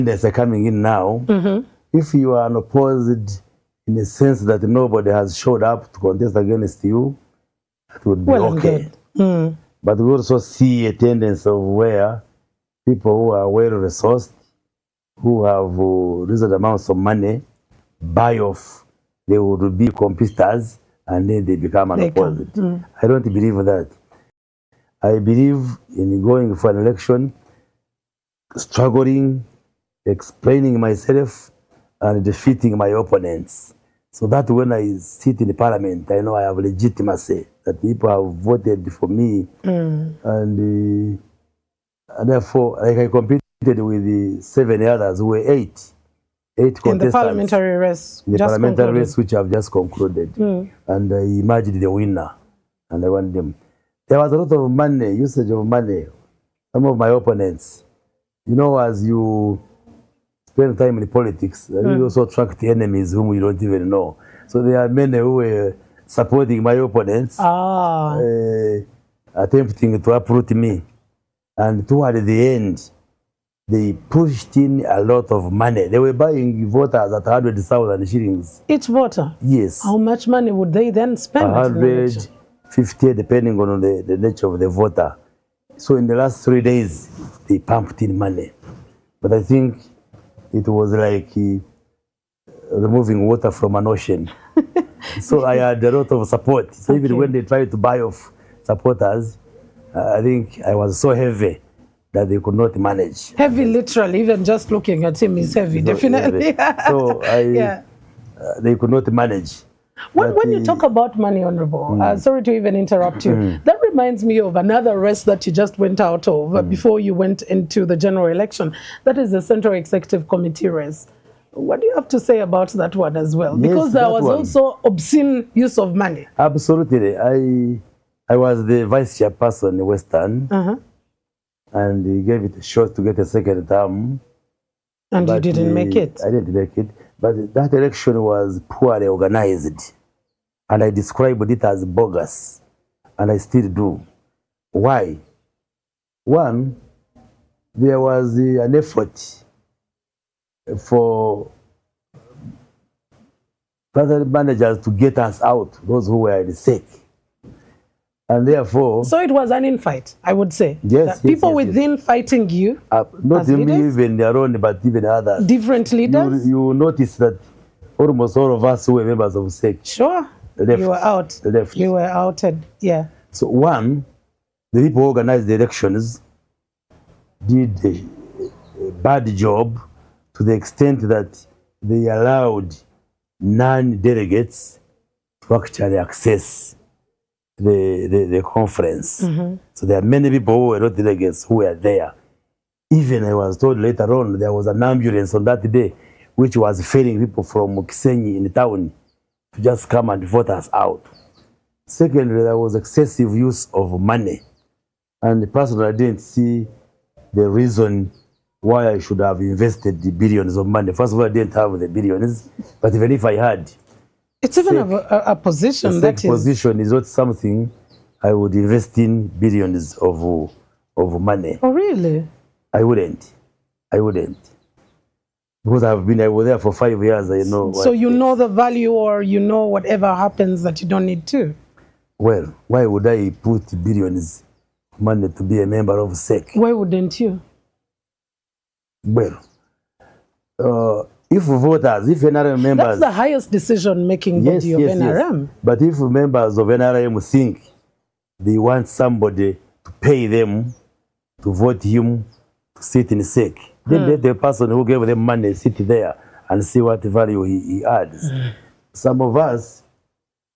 candidates are coming in now, if you are unopposed in the sense that nobody has showed up to contest against you, it would be okay. But we also see a tendency of where people who are well-resourced, who have reasonable amounts of money, buy off. They would be competitors and then they become unopposed. I don't believe that. I believe in going for an election, struggling, explaining myself, and defeating my opponents. So that when I sit in the parliament, I know I have legitimacy, that people have voted for me. And therefore, like I competed with the 7 others who were 8 contestants. In the parliamentary race. In the parliamentary race, which I've just concluded. And I emerged the winner. And I won them. There was a lot of money, usage of money. Some of my opponents, you know, as you spend time in politics, you also attract enemies whom you don't even know. So there are many who were supporting my opponents, attempting to uproot me. And toward the end, they pushed in a lot of money. They were buying voters at 100,000 shillings. Each voter? Yes. How much money would they then spend? 150, depending on the nature of the voter. So in the last 3 days, they pumped in money. But I think it was like removing water from an ocean. So I had a lot of support. So even when they tried to buy off supporters, I think I was so heavy that they could not manage. Heavy, literally, even just looking at him is heavy, definitely. So they could not manage. When you talk about money, Honorable, sorry to even interrupt you, that reminds me of another race that you just went out of before you went into the general election. That is the Central Executive Committee race. What do you have to say about that one as well? Because there was also obscene use of money. Absolutely. I was the vice chairperson in Western, and he gave it a shot to get a second term. And you didn't make it? I didn't make it. But that election was poorly organized. And I described it as bogus. And I still do. Why? One, there was an effort for president managers to get us out, those who were sick. And therefore... So it was an infight, I would say. Yes, people within fighting you. Not even their own, but even others. Different leaders? You notice that almost all of us who were members of SEC. Sure. You were out. You were outed, yeah. So one, the people who organized the elections did a bad job to the extent that they allowed non-delegates to actually access the conference. So there are many people who were not delegates who were there. Even I was told later on there was an ambulance on that day which was ferrying people from Kisenyi in the town to just come and vote us out. Secondly, there was excessive use of money. And personally, I didn't see the reason why I should have invested the billions of money. First of all, I didn't have the billions, but even if I had, it's even a position that is... position is not something I would invest in billions of money. Oh, really? I wouldn't. Because I was there for 5 years, I know. So you know the value, or you know whatever happens that you don't need to? Well, why would I put billions of money to be a member of SEC? Why wouldn't you? Well, if voters, if NRM members... That's the highest decision-making body of NRM. Yes. But if members of NRM think they want somebody to pay them to vote him to sit in SEC, then let the person who gave them money sit there and see what value he adds. Some of us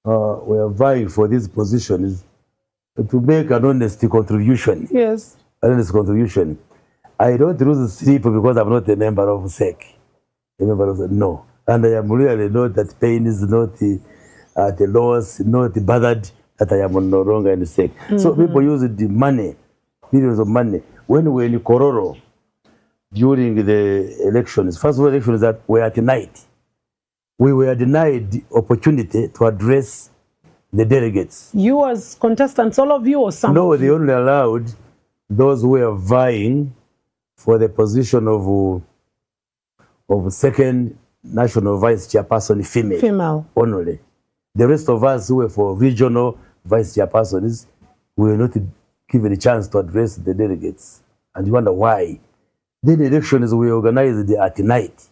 were vying for these positions to make an honest contribution. Yes. An honest contribution. I don't lose sleep because I'm not a member of SEC. No. And I am really not that pain is not at a loss, not bothered that I am no longer in the SEC. So people use the money, billions of money. When we were in Kororo during the elections, first of all, elections that were at night, we were denied the opportunity to address the delegates. You as contestants, all of you, or some? No, they only allowed those who were vying for the position of of second national vice chairperson female only. The rest of us who were for regional vice chairpersons were not given a chance to address the delegates. And you wonder why. Then the elections were organized at night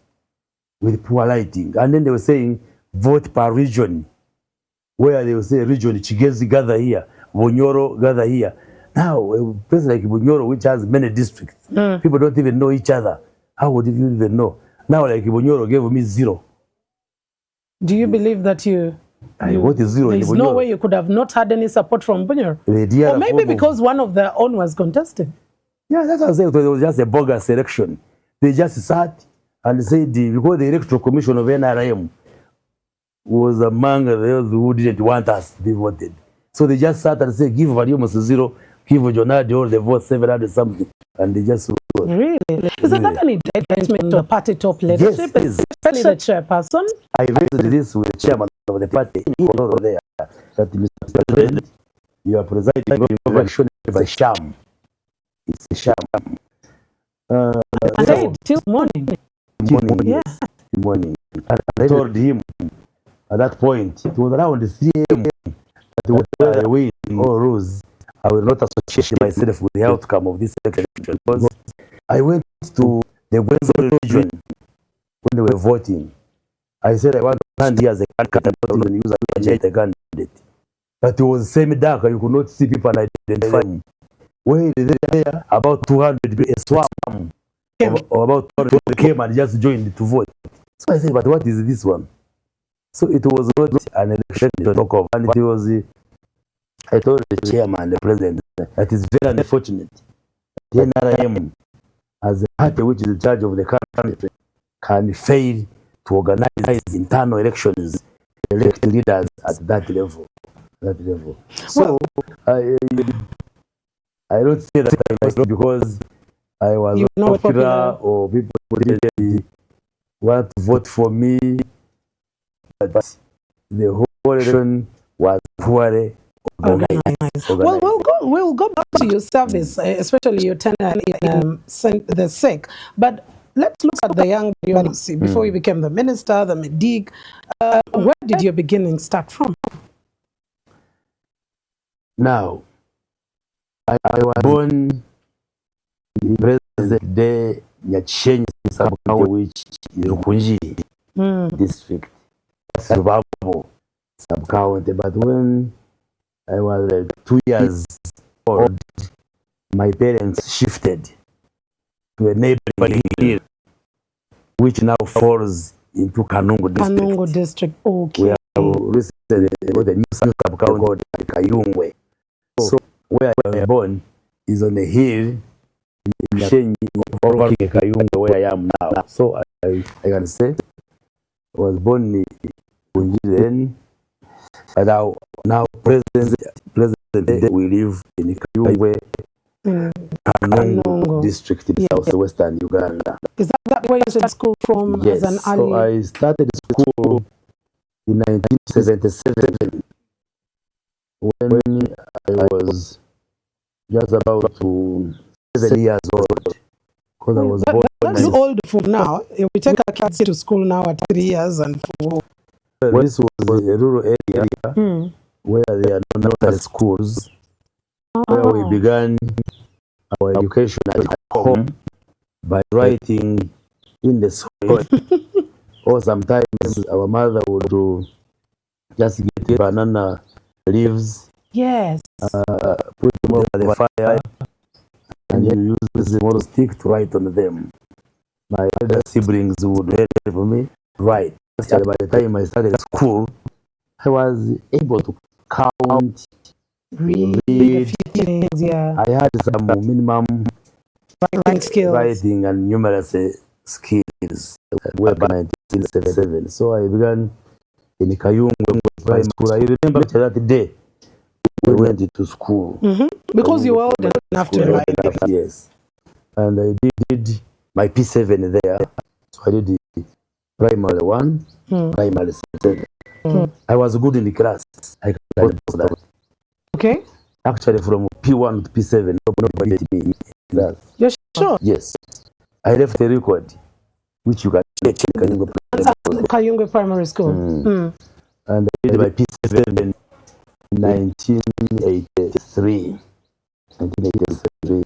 with poor lighting. And then they were saying, vote per region. Where they will say, region, Chigezi gather here, Bunyoro gather here. Now, a place like Bunyoro, which has many districts, people don't even know each other. How would you even know? Now, like Bunyoro gave me 0. Do you believe that what is 0? There's no way you could have not had any support from Bunyoro? Or maybe because one of their own was contested. Yeah, that's what I'm saying. It was just a bogus election. They just sat and said, because the Electoral Commission of NRM was among those who didn't want us to be voted. So they just sat and said, give Variumus 0, give Jonadi all the votes, 700 something. And they just voted. Really? Is that an indictment to the party top leadership? Yes, especially the chairperson? I raised this with the chairman of the party over there. That Mr. President, you are presiding over election by sham. It's a sham. And so, till morning. Yeah. Yes, till morning. And I told him, at that point, it was around 3 a.m. that whether I win or lose, I will not associate myself with the outcome of this election because I went to the Western region when they were voting. I said I want to stand here as a candidate, not even use a candidate. But it was semi-dark, you could not see people and identify them. When they were there, about 200 people, a swarm or about 200 people came and just joined to vote. So I said, but what is this one? So it was not an election to talk of, and it was, I told the chairman, the president, that is very unfortunate. The NRM, as a party which is in charge of the country, can fail to organize internal elections, elect leaders at that level. So I don't say that I was because I was not popular or people didn't want to vote for me. But the whole election was poorly organized. Well, we'll go back to your service, especially your tenure in the SEC. But let's look at the young UNC before you became the minister, the medic. Where did your beginning start from? Now, I was born in present day Nyachenyi sub-county, which is Rukunji district. Survival sub-county, but when I was 2 years old, my parents shifted to a neighboring hill, which now falls into Kanungu district. Okay. We have recently got a new sub-county called Kayungwe. So where I was born is on a hill in Shenyi, overlooking Kayungwe, where I am now. So I can say I was born in then, and now present we live in Kayungwe, Kanungu district in southwestern Uganda. Is that where you started school from? Yes, as an early... so I started school in 1977 when I was just about 7 years old. Because I was born. That's old for now. If we take our kids to school now at 3 years and 4. This was a rural area where there are no nursery schools, where we began our education at home by writing in the soil. Or sometimes our mother would just get banana leaves, yes, put them over the fire, and you use the small stick to write on them. My elder siblings would help me write. Actually, by the time I started school, I was able to count, read a few things, yeah. I had some minimum writing and numeracy skills way back in 1977. So I began in Kayungwe primary school. I remember that day we went to school. Because you were old enough to write. Yes. And I did my P7 there. So I did the primary 1, primary 7. I was good in the class. I can that. Okay. Actually, from P1 to P7, nobody beat me in class. You're sure? Yes. I left a record, which you can Kayungwe Primary School. And I did my P7 in 1983. 1983.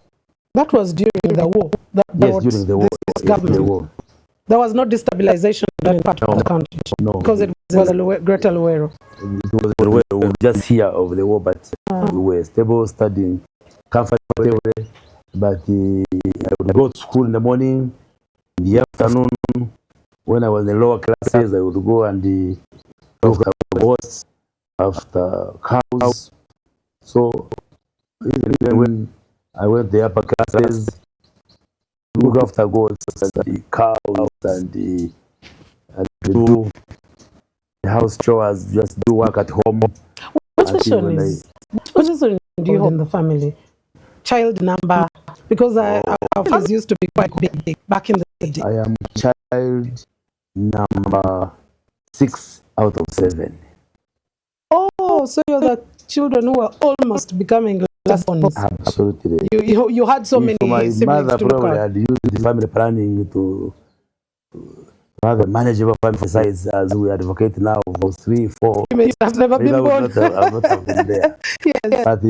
That was during the war. Yes, during the war. Government. The war. There was no destabilization in part of the country. No. Because it was Greater Luwero. It was Luwero. Just here of the war, but we were stable, studying comfortably. But I would go to school in the morning, in the afternoon. When I was in the lower classes, I would go and look after goats, after cows. So even when I went to the upper classes, look after goats and the cows and do the house chores, just do work at home. What position do you hold in the family? Child number? Because our families used to be quite big back in the day. I am child number 6 out of 7. Oh, so you're the children who were almost becoming last ones. Absolutely. You had so many siblings. My mother probably had used the family planning to have a manageable family size as we advocate now for 3, 4. You may have never been born. I would not have been there. Yes. But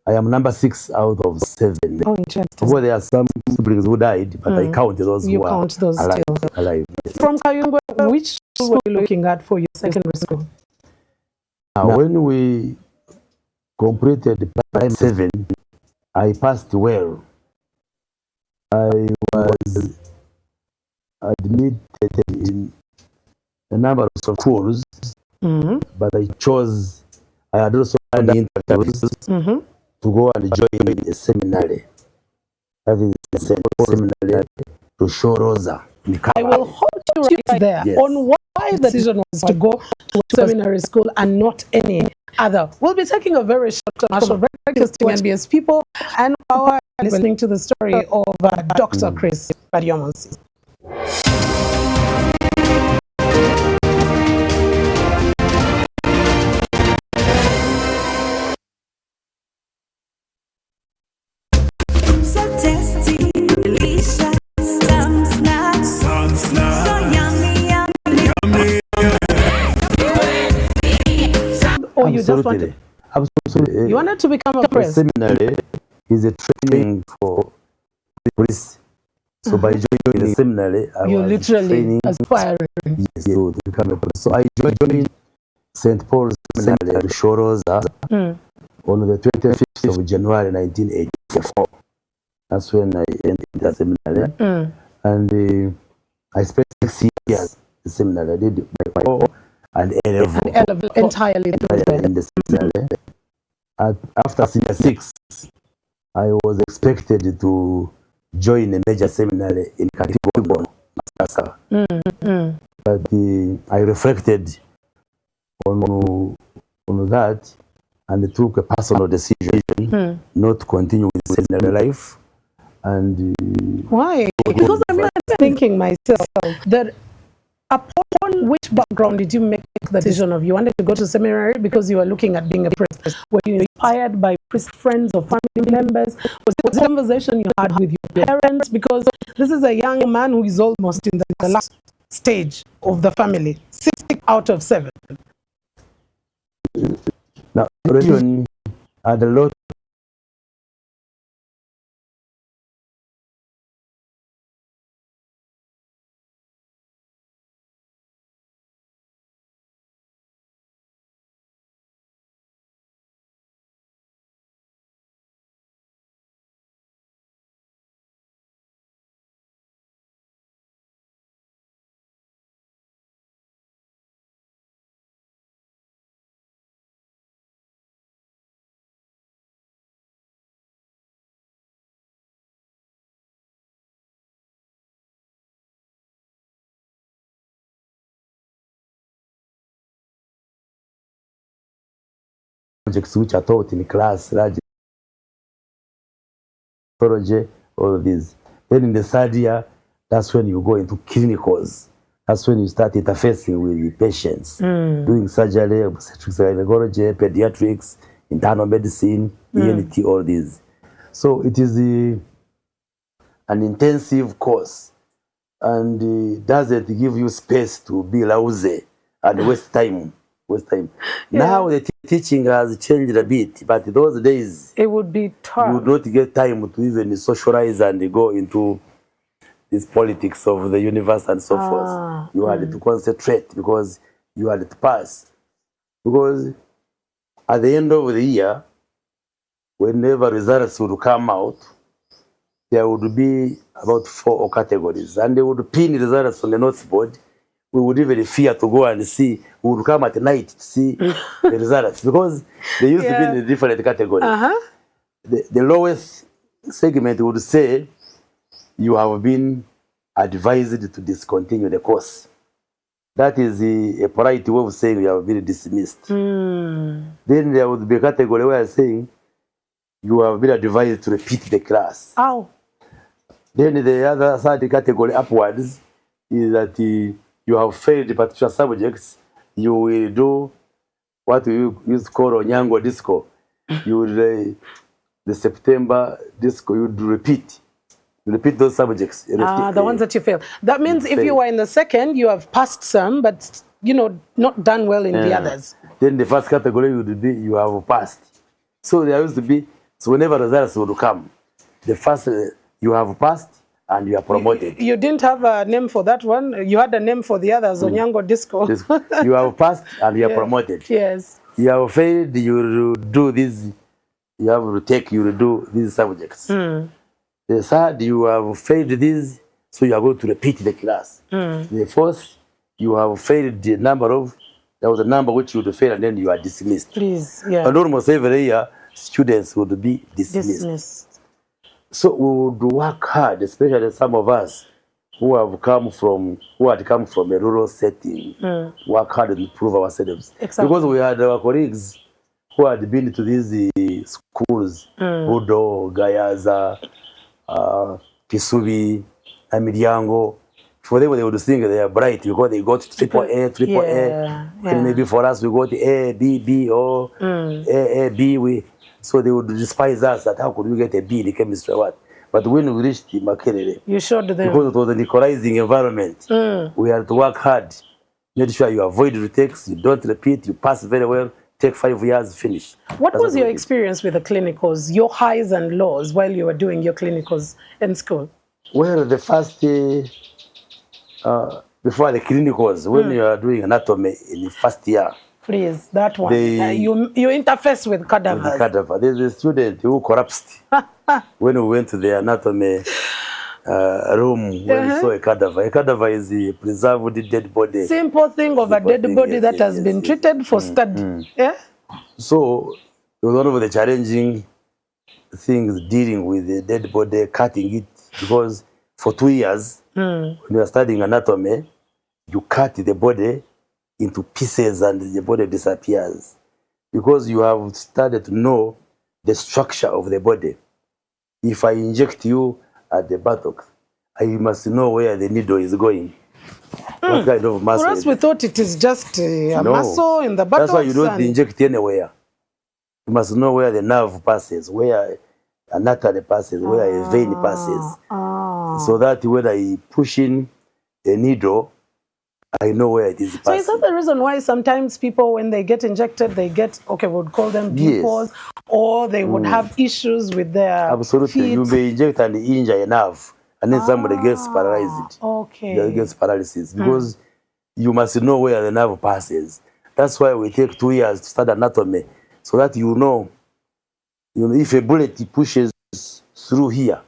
I am number 6 out of 7. Oh, interesting. Well, there are some siblings who died, but I count those who are alive. Yes. From Kayungwe, which school were you looking at for your secondary school? Now, when we completed the Prime 7, I passed well. I was admitted in a number of schools, but I had also done the interviews to go and join a seminary. That is the seminary to show Rosa. I will hold you right there on why the decision was to go to seminary school and not any other. We'll be taking a very short commercial break to NBS people and our listening to the story of Dr. Chris Baryomonsi. Or you just wanted? Absolutely. You wanted to become a priest? Seminary is a training for priests. So by joining the seminary, I you was literally aspiring. Yes, to become a priest. So I joined St. Paul's Seminary at Shoroza on the 25th of January 1984. That's when I entered the seminary. And I spent 6 years in the seminary. I did my O and A level. Entirely in the seminary. After senior 6, I was expected to join a major seminary in Katibo, Madagascar. But I reflected on that and took a personal decision not to continue with seminary life. And why? Because I'm thinking myself that upon which background did you make the decision of you wanted to go to seminary because you were looking at being a priest? Were you inspired by priest friends or family members? Was it a conversation you had with your parents? Because this is a young man who is almost in the last stage of the family, 6 out of 7. Now, religion had a lot projects which are taught in class, large psychology, all of these. Then in the 3rd year, that's when you go into clinicals. That's when you start interfacing with the patients, doing surgery, obstetrics, gynecology, pediatrics, internal medicine, ENT, all these. So it is an intensive course. and doesn't give you space to be lousy and waste time. Yeah. Now the teaching has changed a bit, but those days it would be tough. You would not get time to even socialize and go into this politics of the universe and so forth. You had to concentrate because you had to pass. Because at the end of the year, whenever results would come out, there would be about 4 categories, and they would pin results on the notes board. We would even fear to go and see. We would come at night to see the results because they used to be in the different categories. The lowest segment would say you have been advised to discontinue the course. That is a polite way of saying you have been dismissed. Then there would be a category where saying you have been advised to repeat the class. Then the other third category upwards is that you have failed particular subjects. You will do what we used to call Onyango disco. You will the September disco, you would repeat. You repeat those subjects. The ones that you fail. That means if you were in the second, you have passed some, but not done well in the others. Then the first category would be you have passed. So there used to be, so whenever results would come, the first you have passed and you are promoted. You didn't have a name for that one. You had a name for the others, Onyango disco. You have passed and you are promoted. Yes. You have failed, you will do this. You have to take, you will do these subjects. The third, you have failed this, so you are going to repeat the class. The fourth, you have failed the number of, there was a number which you would fail and then you are dismissed. Please, yeah. And almost every year, students would be dismissed. So we would work hard, especially some of us who had come from a rural setting, work hard to improve ourselves. Exactly. Because we had our colleagues who had been to these schools, Budo, Gayaza, Kisubi, Amiryango. For them, they would think they are bright because they got triple A. And maybe for us, we got A, B, B, O, A, B. So they would despise us that how could we get a B in the chemistry? What? But when we reached Makerere, you showed them. Because it was an equalizing environment, we had to work hard. Make sure you avoid retakes, you don't repeat, you pass very well, take 5 years, finish. What was your experience with the clinicals, your highs and lows while you were doing your clinicals in school? Well, the first, before the clinicals, when you are doing anatomy in the first year, please, that one. You interface with cadavers. With the cadaver. There's a student who collapsed when we went to the anatomy room when we saw a cadaver. A cadaver is a preserved dead body. Simple thing of a dead body that has been treated for study. Yeah. So it was one of the challenging things dealing with the dead body, cutting it, because for 2 years, when you are studying anatomy, you cut the body into pieces and the body disappears because you have started to know the structure of the body. If I inject you at the buttock, I must know where the needle is going. What kind of muscle? For us, we thought it is just a muscle in the buttocks. That's why you don't inject anywhere. You must know where the nerve passes, where an artery passes, where a vein passes. So that when I push in a needle, I know where it is passing. So is that the reason why sometimes people, when they get injected, they get, we would call them depots, or they would have issues with their feet? You may inject and injure a nerve, and then somebody gets paralyzed. They gets paralysis because you must know where the nerve passes. That's why we take 2 years to study anatomy, so that you know if a bullet pushes through here,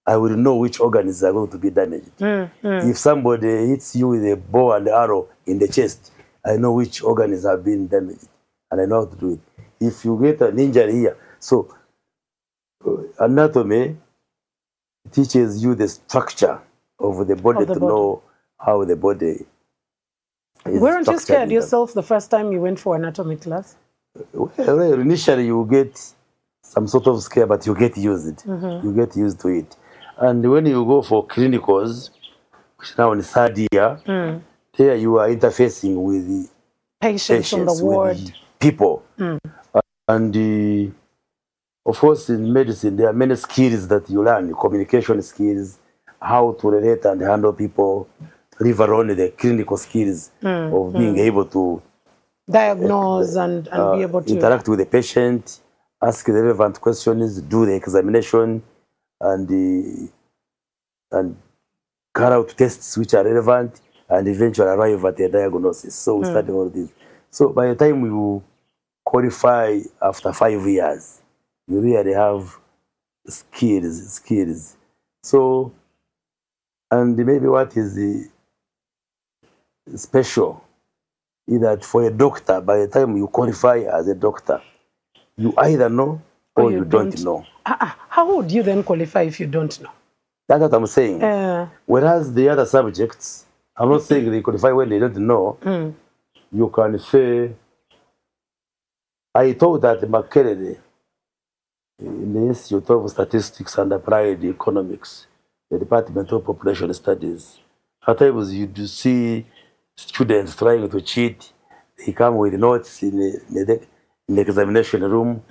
I will know which organs are going to be damaged. If somebody hits you with a bow and arrow in the chest, I know which organs have been damaged, and I know how to do it. If you get an injury here, so anatomy teaches you the structure of the body know how the body is. Weren't you scared yourself the first time you went for anatomy class? Well, initially you get some sort of scare, but you get used. You get used to it. And when you go for clinicals, which is now in the third year, there you are interfacing with the patients on the ward, with the people. And of course, in medicine, there are many skills that you learn, communication skills, how to relate and handle people, leave alone the clinical skills of being able to diagnose and be able to interact with the patient, ask the relevant questions, do the examination, and carry out tests which are relevant, and eventually arrive at a diagnosis. So we study all this. So by the time you qualify after 5 years, you really have skills. So, and maybe what is the special is that for a doctor, by the time you qualify as a doctor, you either know or you don't know. How would you then qualify if you don't know? That's what I'm saying. Whereas the other subjects, I'm not saying they qualify when they don't know. You can say, I taught at Makerere in the Institute of Statistics and Applied Economics, the Department of Population Studies. At times you do see students trying to cheat. They come with notes in the examination room.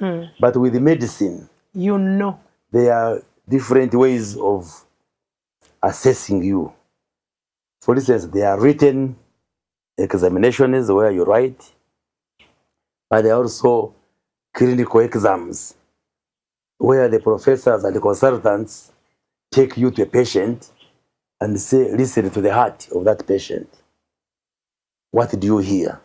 But with the medicine, you know, there are different ways of assessing you. For instance, there are written examinations where you write, but there are also clinical exams where the professors and the consultants take you to a patient and say, listen to the heart of that patient. What do you hear?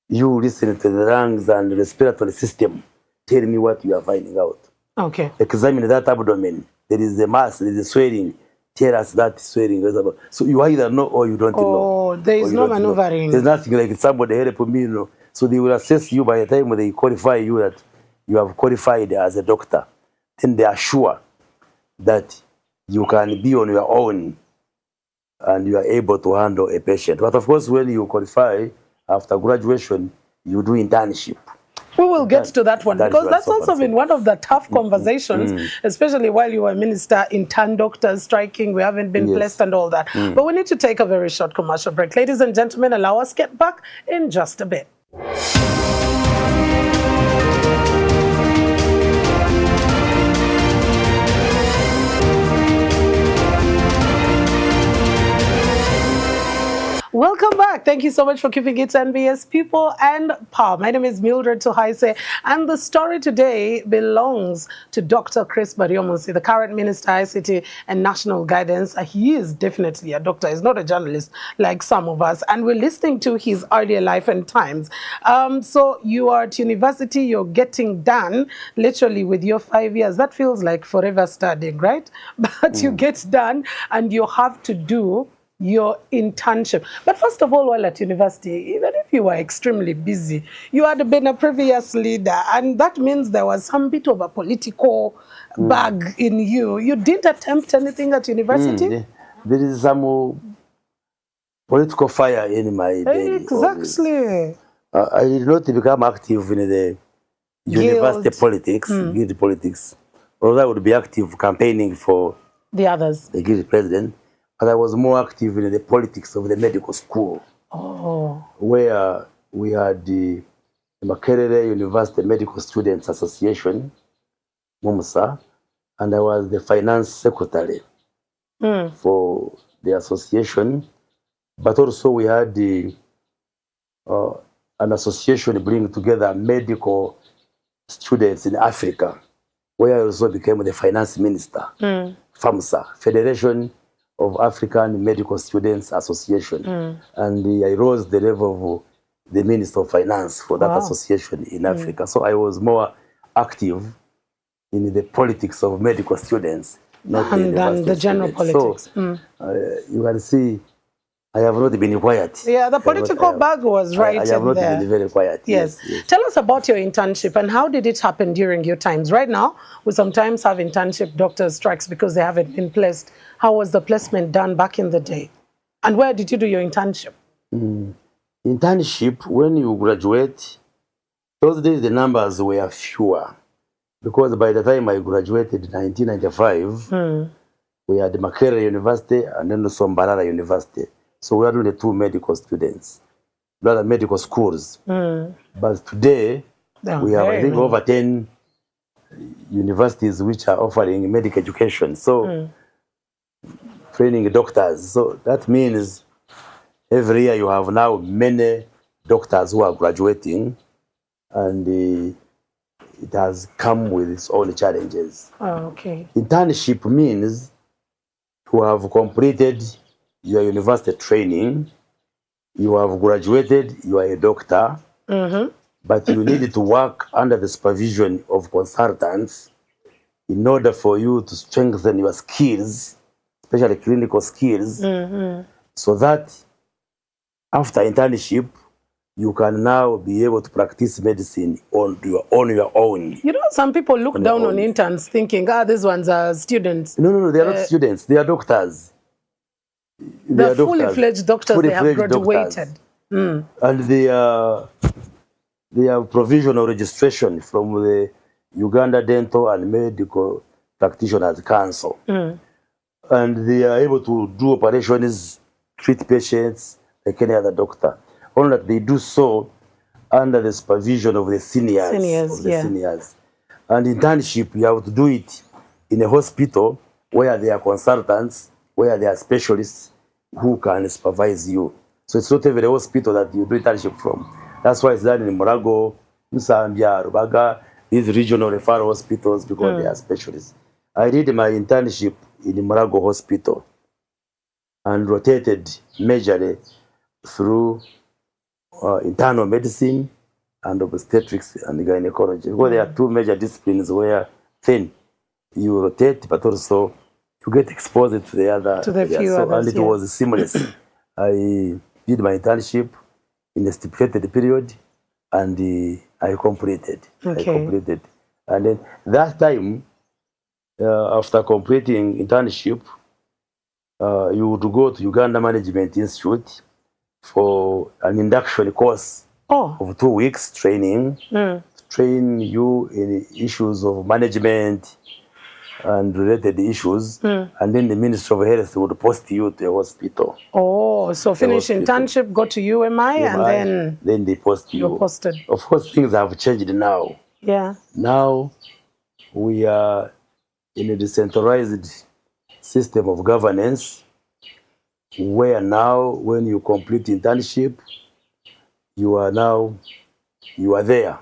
You listen to the lungs and the respiratory system. Tell me what you are finding out. Okay. Examine that abdomen. There is a mass, there is a swelling. Tell us that swelling. So you either know or you don't know. Oh, there is no maneuvering. There's nothing like somebody help me, you know. So they will assess you by the time they qualify you that you have qualified as a doctor. Then they are sure that you can be on your own and you are able to handle a patient. But of course, when you qualify after graduation, you do internship. We will get to that one, because that's also been one of the tough conversations, especially while you were a minister, intern doctors striking, we haven't been blessed and all that. But we need to take a very short commercial break. Ladies and gentlemen, allow us get back in just a bit. Welcome back. Thank you so much for keeping it NBS People and Power. My name is Mildred Tuhaise, and the story today belongs to Dr. Chris Baryomunsi, the current Minister, ICT and National Guidance. He is definitely a doctor. He's not a journalist like some of us, and we're listening to his earlier life and times. So you are at university, you're getting done literally with your 5 years. That feels like forever studying, right? But you get done and you have to do your internship. But first of all, while at university, even if you were extremely busy, you had been a previous leader, and that means there was some bit of a political bug in you. You didn't attempt anything at university? There is some political fire in my belly. Exactly. I did not become active in the university politics, guild politics, although I would be active campaigning for the others, the guild president. But I was more active in the politics of the medical school, where we had the Makerere University Medical Students Association, MUMSA, and I was the finance secretary for the association. But also we had the, an association bringing together medical students in Africa, where I also became the finance minister, FAMSA, Federation of African Medical Students Association, and I rose the level of the Minister of Finance for that association in Africa. So I was more active in the politics of medical students, not than the general politics. So you can see, I have not been quiet. Yeah, the political bug was right in there. I have not been very quiet. Yes. Tell us about your internship and how did it happen during your times? Right now, we sometimes have internship doctors strikes because they haven't been placed. How was the placement done back in the day? And where did you do your internship? Internship, when you graduate, those days the numbers were fewer. Because by the time I graduated in 1995, we had Makerere University and then Sombarara University. So we are doing the two medical students, the medical schools. But today, we have, I think, over 10 universities which are offering medical education. So training doctors. So that means every year you have now many doctors who are graduating, and it has come with its own challenges. Oh, okay. Internship means you have completed your university training, you have graduated, you are a doctor, but you need to work under the supervision of consultants in order for you to strengthen your skills, especially clinical skills, so that after internship, you can now be able to practice medicine on your own. You know, some people look down on interns thinking, these ones are students. No, they are not students. They are doctors. They are fully fledged doctors. They have graduated. And they have provisional registration from the Uganda Dental and Medical Practitioners Council. And they are able to do operations, treat patients like any other doctor. Only that they do so under the supervision of the seniors. And internship, you have to do it in a hospital where there are consultants, where there are specialists who can supervise you. So it's not every hospital that you do internship from. That's why it's done in Murago, Nsambia, Rubaga, these regional referral hospitals, because they are specialists. I did my internship in the Murago Hospital and rotated majorly through internal medicine and obstetrics and gynecology. Because there are two major disciplines where then you rotate, but also you get exposed to the other. To the few others, and it was seamless. I did my internship in a stipulated period, and I completed. And then that time, after completing internship, you would go to Uganda Management Institute for an induction course of 2 weeks training, to train you in issues of management and related issues, and then the Ministry of Health would post you to a hospital. Oh, so finish internship, go to UMI, and then they post you. You're posted. Of course, things have changed now. Yeah. Now we are in a decentralized system of governance, where now when you complete internship, you are there.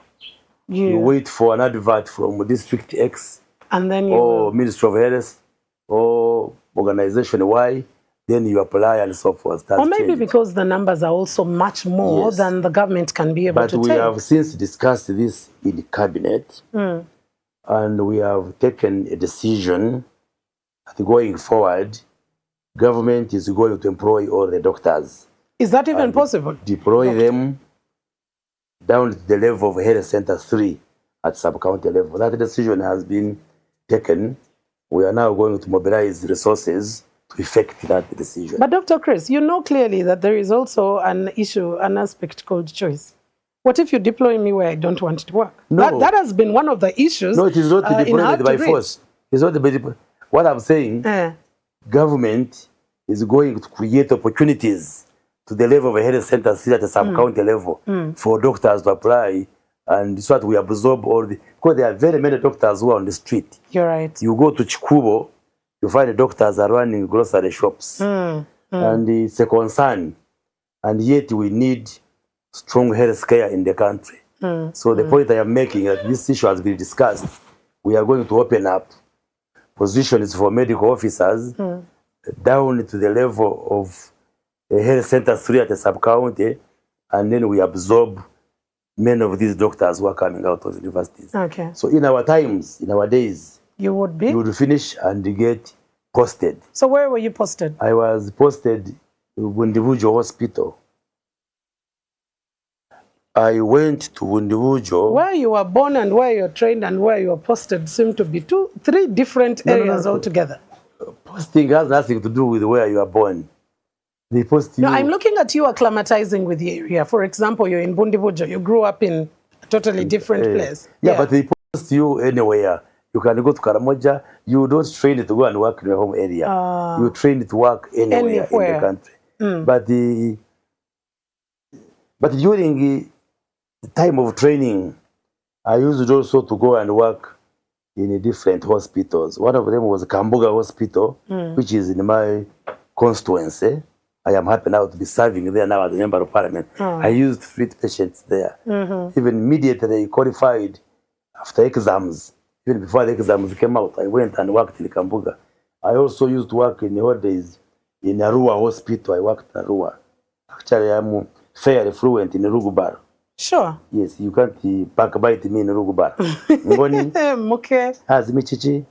You wait for an advert from District X, and then or Ministry of Health, or organization Y, then you apply and so forth. Or maybe because the numbers are also much more than the government can be able to take. But we have since discussed this in the cabinet, and we have taken a decision that going forward, government is going to employ all the doctors. Is that even possible? Deploy them down to the level of Health Center 3 at sub-county level. That decision has been taken. We are now going to mobilize resources to effect that decision. But Dr. Chris, you know clearly that there is also an issue, an aspect called choice. What if you deploy me where I don't want to work? No. That has been one of the issues. No, it is not deployed by force. It's not what I'm saying, government is going to create opportunities to the level of a health center at the sub-county level for doctors to apply, and so that we absorb all the, because there are very many doctors who are on the street. You're right. You go to Chikubo, you find the doctors are running grocery shops, and it's a concern, and yet we need strong health care in the country. So the point I am making, that this issue has been discussed, we are going to open up positions for medical officers down to the level of a health center 3 at a sub-county, and then we absorb many of these doctors who are coming out of universities. Okay. So in our times, in our days, you would finish and get posted. So where were you posted? I was posted in Bundibujo Hospital. I went to Bundibujo. Where you were born and where you were trained and where you were posted seem to be three different areas altogether. Posting has nothing to do with where you are born. They post you. No, I'm looking at you acclimatizing with the area. For example, you're in Bundibujo. You grew up in a totally different place. Yeah, but they post you anywhere. You can go to Karamoja. You don't train to go and work in your home area. You train to work anywhere in the country. But during the time of training, I used also to go and work in different hospitals. One of them was Kambuga Hospital, which is in my constituency. I am happy now to be serving there now as a member of parliament. I used to treat patients there. Even immediately qualified after exams, even before the exams came out, I went and worked in Kambuga. I also used to work in the holidays in Arua Hospital. I worked in Arua. Actually, I'm fairly fluent in Rugubar. Sure. Yes, you can't backbite me in Rugubar. Ngoni? Okay. Azimichichi?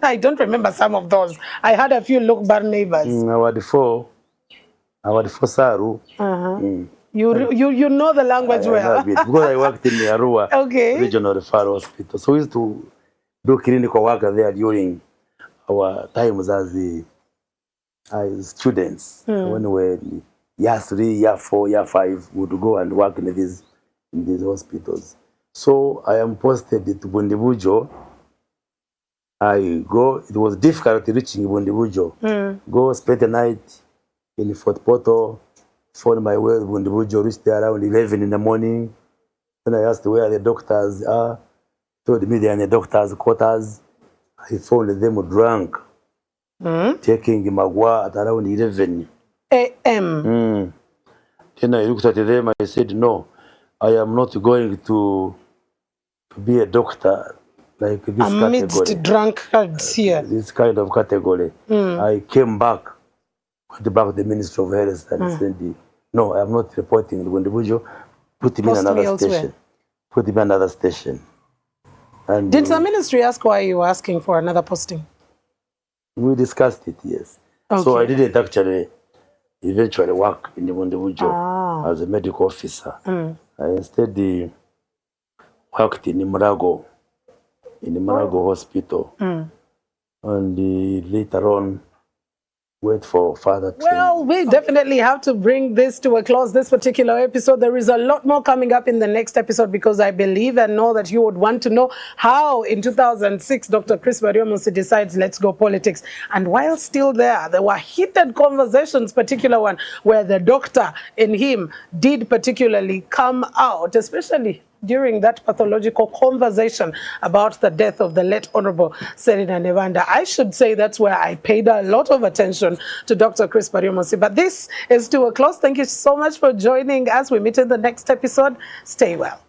I don't remember some of those. I had a few Lukbar neighbors. Our Saru. You know the language well. Because I worked in the Arua Regional Referral Hospital. So we used to do clinical work there during our times as students. When we were year 3, year 4, year 5, we would go and work in these hospitals. So I am posted to Bundibujo. I go, it was difficult reaching Bundibujo. Go spend the night in Fort Portal, found my way to Bundibujo, reached there around 11 in the morning. Then I asked where the doctors are. Told me they are in the doctors' quarters. I found them drunk, taking Magua at around 11 a.m. Then I looked at them, I said, no, I am not going to be a doctor like this amidst category. drunkards here. This kind of category. I came back, went back to the Ministry of Health and said, no, I am not reporting to Bundibujo. Put me in another station. Put me in another station. And did the ministry ask why you were asking for another posting? We discussed it, yes. Okay. So I didn't actually eventually work in the Bundibujo as a medical officer. I instead worked in Murago, Hospital. And later on, wait for further training. Well, we definitely have to bring this to a close, this particular episode. There is a lot more coming up in the next episode because I believe and know that you would want to know how in 2006 Dr. Chris Baryomunsi decides let's go politics. And while still there were heated conversations, particular one where the doctor in him did particularly come out, especially during that pathological conversation about the death of the late Honorable Serena Nevanda. I should say that's where I paid a lot of attention to Dr. Chris Baryomunsi. But this is to a close. Thank you so much for joining us. We meet in the next episode. Stay well.